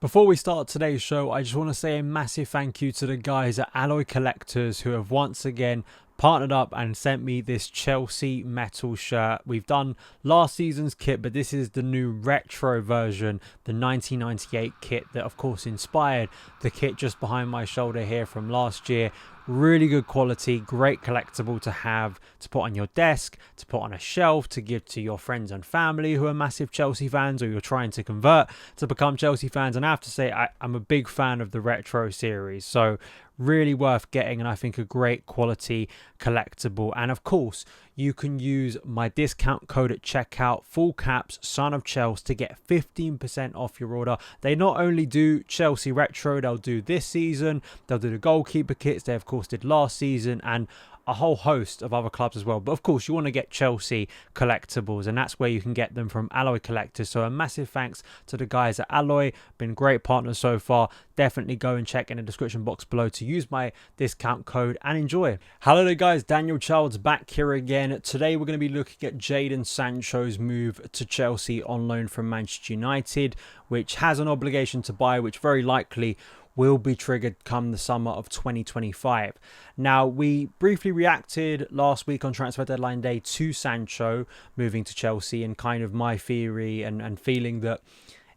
Before we start today's show, I just want to say a massive thank you to the guys at Alloy Collectors who have once again partnered up and sent me this Chelsea metal shirt. We've done last season's kit, but this is the new retro version, the 1998 kit that of course inspired the kit just behind my shoulder here from last year. Really good quality, great collectible to have, to put on your desk, to put on a shelf, to give to your friends and family who are massive Chelsea fans or you're trying to convert to become Chelsea fans. And I have to say, I'm a big fan of the retro series, so really worth getting, and I think a great quality collectible. And of course, you can use my discount code at checkout, full caps, SonOfChelsea, to get 15% off your order. They not only do Chelsea retro, they'll do this season, they'll do the goalkeeper kits, they of course did last season, and a whole host of other clubs as well. But of course, you want to get Chelsea collectibles, and that's where you can get them from Alloy Collectors. So a massive thanks to the guys at Alloy. Been great partners so far. Definitely go and check in the description box below to use my discount code and enjoy. Hello there guys, Daniel Childs back here again. Today we're going to be looking at Jadon Sancho's move to Chelsea on loan from Manchester United, which has an obligation to buy, which very likely will be triggered come the summer of 2025. Now, we briefly reacted last week on transfer deadline day to Sancho moving to Chelsea, and kind of my theory and feeling that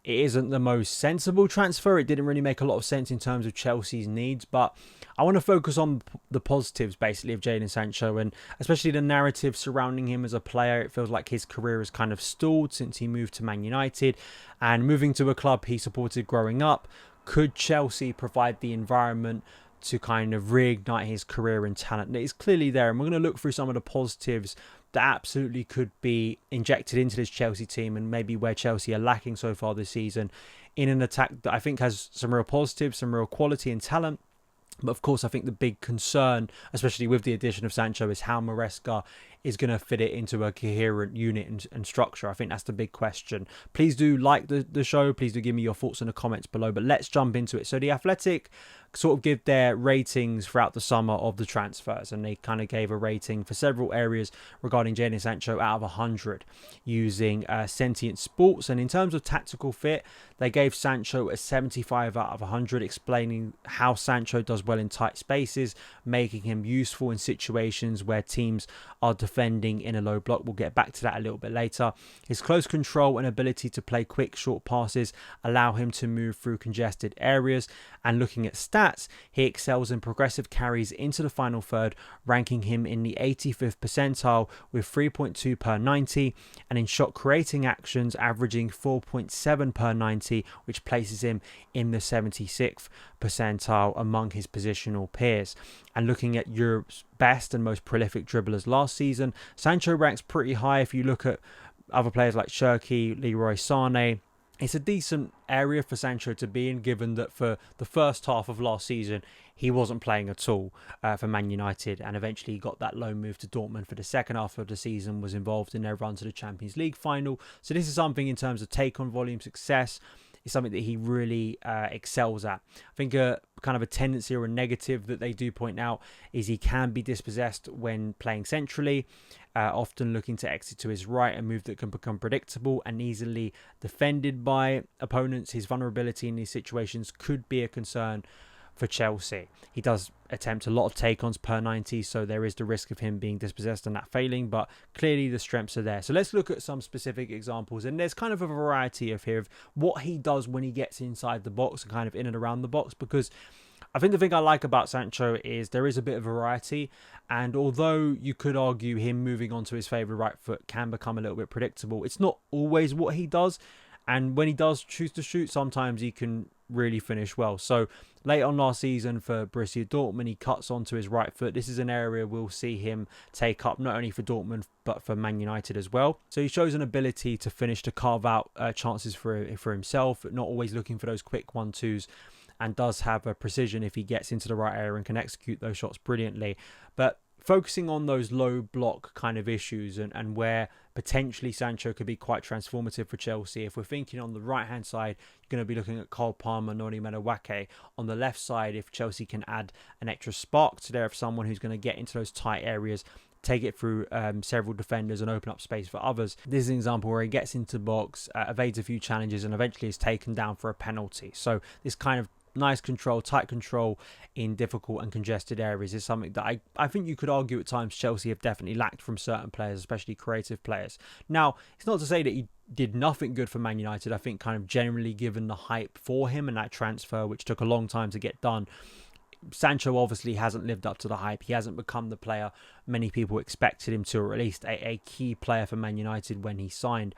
it isn't the most sensible transfer. It didn't really make a lot of sense in terms of Chelsea's needs, but I want to focus on the positives basically of Jadon Sancho, and especially the narrative surrounding him as a player. It feels like his career has kind of stalled since he moved to Man United, and moving to a club he supported growing up. Could Chelsea provide the environment to kind of reignite his career and talent? And it is clearly there, and we're going to look through some of the positives that absolutely could be injected into this Chelsea team, and maybe where Chelsea are lacking so far this season in an attack that I think has some real positives, some real quality and talent. But of course, I think the big concern, especially with the addition of Sancho, is how Maresca is going to fit it into a coherent unit and structure. I think that's the big question. Please do like the show. Please do give me your thoughts in the comments below. But let's jump into it. So The Athletic sort of give their ratings throughout the summer of the transfers, and they kind of gave a rating for several areas regarding Jadon Sancho out of 100 using Sentient Sports. And in terms of tactical fit, they gave Sancho a 75 out of 100, explaining how Sancho does well in tight spaces, making him useful in situations where teams are defending in a low block. We'll get back to that a little bit later. His close control and ability to play quick short passes allow him to move through congested areas. And looking at stats, he excels in progressive carries into the final third, ranking him in the 85th percentile with 3.2 per 90, and in shot creating actions averaging 4.7 per 90, which places him in the 76th percentile among his positional peers. And looking at Europe's best and most prolific dribblers last season, Sancho ranks pretty high. If you look at other players like Cherki, Leroy Sané, it's a decent area for Sancho to be in, given that for the first half of last season, he wasn't playing at all for Man United, and eventually he got that loan move to Dortmund for the second half of the season, was involved in their run to the Champions League final. So this is something in terms of take on volume success, is something that he really excels at. I think kind of a tendency or a negative that they do point out is he can be dispossessed when playing centrally, often looking to exit to his right, a move that can become predictable and easily defended by opponents. His vulnerability in these situations could be a concern for Chelsea. He does attempt a lot of take-ons per 90, so there is the risk of him being dispossessed and that failing, but clearly the strengths are there. So let's look at some specific examples, and there's kind of a variety of here of what he does when he gets inside the box and kind of in and around the box, because I think the thing I like about Sancho is there is a bit of variety, and although you could argue him moving on to his favourite right foot can become a little bit predictable, it's not always what he does. And when he does choose to shoot, sometimes he can really finish well. So late on last season for Borussia Dortmund, he cuts onto his right foot. This is an area we'll see him take up, not only for Dortmund, but for Man United as well. So he shows an ability to finish, to carve out chances for himself, not always looking for those quick 1-2s, and does have a precision if he gets into the right area and can execute those shots brilliantly. But focusing on those low block kind of issues and where potentially Sancho could be quite transformative for Chelsea. If we're thinking on the right-hand side, you're going to be looking at Cole Palmer, Noni Madueke. On the left side, if Chelsea can add an extra spark to there of someone who's going to get into those tight areas, take it through several defenders and open up space for others. This is an example where he gets into box, evades a few challenges, and eventually is taken down for a penalty. So this kind of nice control, tight control in difficult and congested areas is something that I think you could argue at times Chelsea have definitely lacked from certain players, especially creative players. Now, it's not to say that he did nothing good for Man United. I think kind of generally given the hype for him and that transfer, which took a long time to get done, Sancho obviously hasn't lived up to the hype. He hasn't become the player many people expected him to, or at least a key player for Man United when he signed.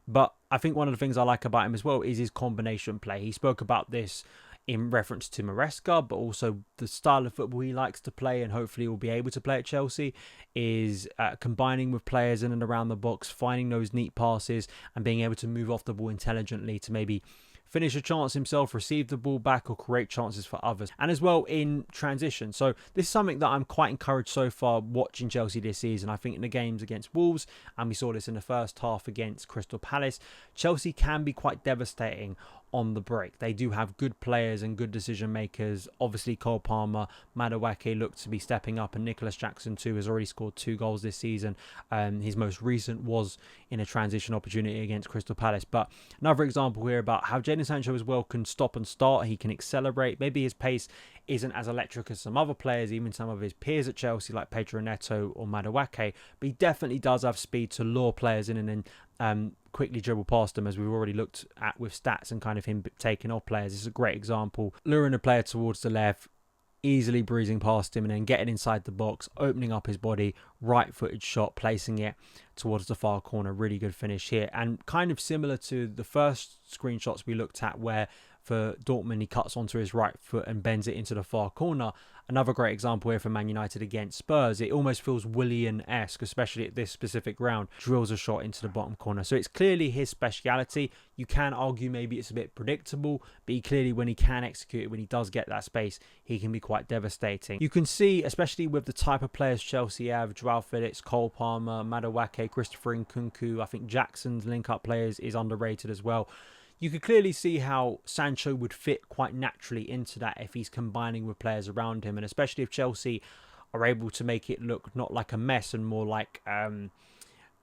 But I think one of the things I like about him as well is his combination play. He spoke about this in reference to Maresca, but also the style of football he likes to play and hopefully will be able to play at Chelsea is combining with players in and around the box, finding those neat passes and being able to move off the ball intelligently to maybe finish a chance himself, receive the ball back, or create chances for others. And as well in transition. So this is something that I'm quite encouraged so far watching Chelsea this season. I think in the games against Wolves, and we saw this in the first half against Crystal Palace, Chelsea can be quite devastating on the break. They do have good players and good decision makers. Obviously, Cole Palmer, Madueke look to be stepping up, and Nicholas Jackson too has already scored 2 goals this season. His most recent was in a transition opportunity against Crystal Palace. But another example here about how Jadon Sancho as well can stop and start. He can accelerate. Maybe his pace isn't as electric as some other players, even some of his peers at Chelsea like Pedro Neto or Madueke, but he definitely does have speed to lure players in and then quickly dribble past them, as we've already looked at with stats and kind of him taking off players. It's a great example. Luring a player towards the left, easily breezing past him and then getting inside the box, opening up his body, right-footed shot, placing it towards the far corner. Really good finish here. And kind of similar to the first screenshots we looked at where for Dortmund he cuts onto his right foot and bends it into the far corner. Another great example here for Man United against Spurs. It almost feels Willian-esque, especially at this specific round. Drills a shot into the bottom corner. So it's clearly his speciality. You can argue maybe it's a bit predictable, but he clearly, when he can execute it, when he does get that space, he can be quite devastating. You can see, especially with the type of players Chelsea have, Joao Felix, Cole Palmer, Madueke, Christopher Nkunku, I think Jackson's link-up players is underrated as well. You could clearly see how Sancho would fit quite naturally into that if he's combining with players around him, and especially if Chelsea are able to make it look not like a mess and more like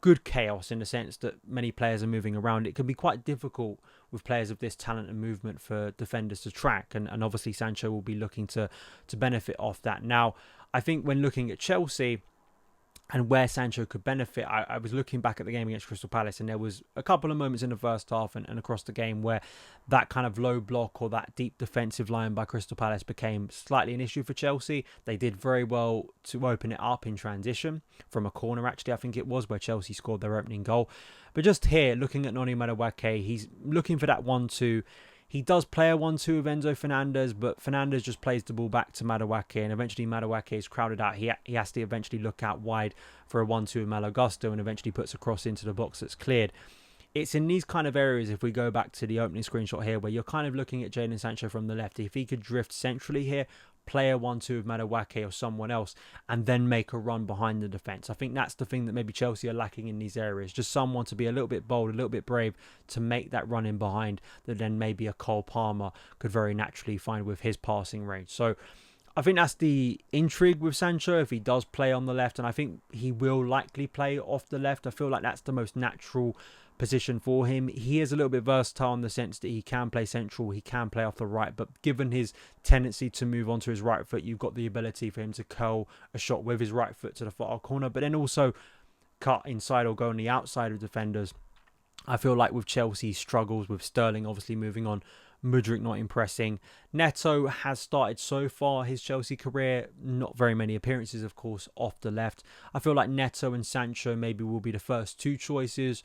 good chaos, in the sense that many players are moving around. It can be quite difficult with players of this talent and movement for defenders to track, and obviously Sancho will be looking to benefit off that. Now, I think when looking at Chelsea and where Sancho could benefit, I was looking back at the game against Crystal Palace, and there was a couple of moments in the first half and across the game where that kind of low block or that deep defensive line by Crystal Palace became slightly an issue for Chelsea. They did very well to open it up in transition from a corner, actually, I think it was, where Chelsea scored their opening goal. But just here, looking at Noni Madueke, he's looking for that 1-2. He does play a 1-2 with Enzo Fernandez, but Fernandez just plays the ball back to Madueke, and eventually Madueke is crowded out. He has to eventually look out wide for a 1-2 with Malo Gusto, and eventually puts a cross into the box that's cleared. It's in these kind of areas, if we go back to the opening screenshot here, where you're kind of looking at Jadon Sancho from the left. If he could drift centrally here, play a 1-2 with Madueke or someone else, and then make a run behind the defence. I think that's the thing that maybe Chelsea are lacking in these areas. Just someone to be a little bit bold, a little bit brave, to make that run in behind that then maybe a Cole Palmer could very naturally find with his passing range. So I think that's the intrigue with Sancho, if he does play on the left, and I think he will likely play off the left. I feel like that's the most natural position for him. He is a little bit versatile in the sense that he can play central, he can play off the right, but given his tendency to move onto his right foot, you've got the ability for him to curl a shot with his right foot to the far corner, but then also cut inside or go on the outside of defenders. I feel like with Chelsea struggles with Sterling obviously moving on, Mudryk not impressing. Neto has started so far his Chelsea career, not very many appearances of course off the left. I feel like Neto and Sancho maybe will be the first 2 choices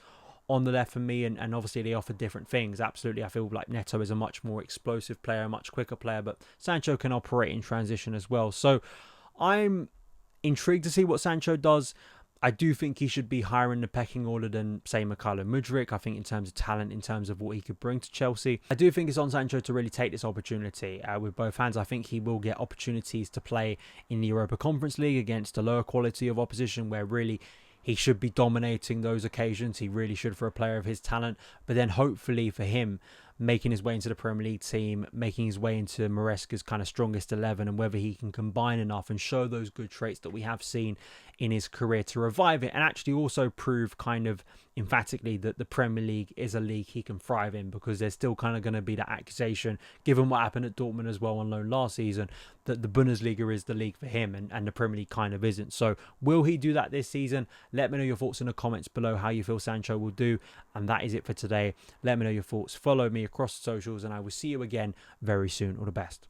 on the left for me, and obviously they offer different things. Absolutely, I feel like Neto is a much more explosive player, a much quicker player, but Sancho can operate in transition as well. So I'm intrigued to see what Sancho does. I do think he should be higher in the pecking order than, say, Mykhailo Mudryk. I think in terms of talent, in terms of what he could bring to Chelsea. I do think it's on Sancho to really take this opportunity with both hands. I think he will get opportunities to play in the Europa Conference League against a lower quality of opposition, where really he should be dominating those occasions. He really should for a player of his talent. But then hopefully for him, making his way into the Premier League team, making his way into Maresca's kind of strongest 11, and whether he can combine enough and show those good traits that we have seen in his career to revive it, and actually also prove kind of emphatically that the Premier League is a league he can thrive in, because there's still kind of going to be that accusation, given what happened at Dortmund as well on loan last season, that the Bundesliga is the league for him and the Premier League kind of isn't. So will he do that this season? Let me know your thoughts in the comments below, how you feel Sancho will do. And that is it for today. Let me know your thoughts. Follow me across the socials, and I will see you again very soon. All the best.